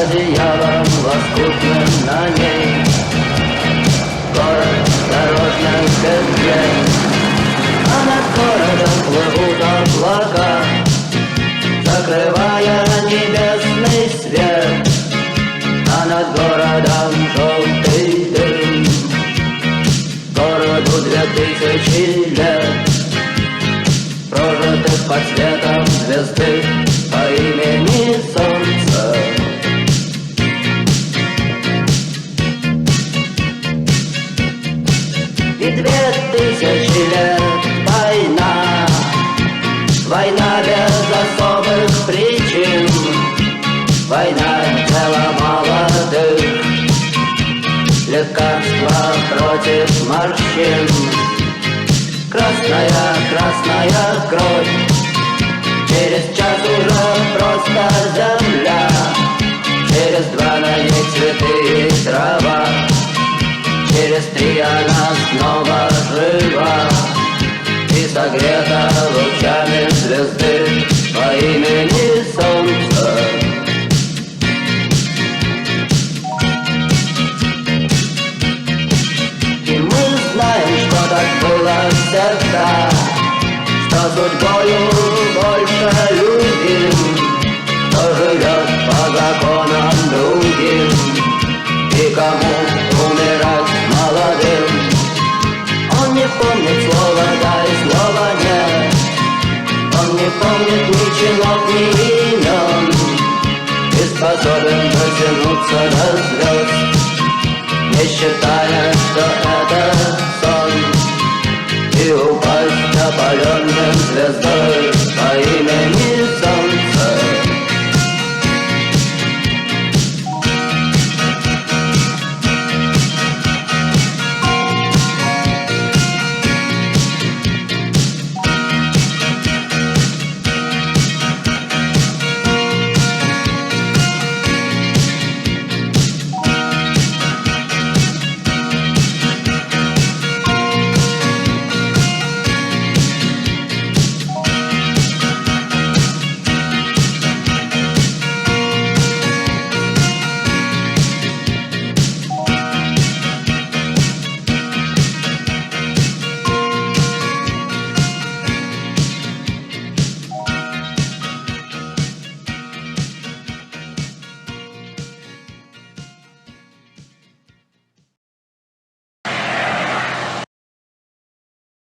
одеялом лоскутным на ней. Город дорожных петлей, а над городом плывут облака, закрывая небесный свет, а над городом желтый дым. Городу 2000 лет, прожитых под светом звезды по имени Солнце. И 2000 лет война, война без особых причин, война тела молодых, лекарства против морщин. Красная, красная кровь, через час уже просто земля, через 2 на ней цветы и трава, через 3 она снова жива и согрета лучами звезды по имени Солнце. И мы знаем, что так было всегда, что судьбою больше любим, кто живет по законам другим и кому умирать молодым. Он не помнит слова «да» и слова «нет», он не помнит ни чинов, ни имен, и способен дотянуться до звезд, не считая, что это сон, и упасть опаленным звездой по имени Солнце.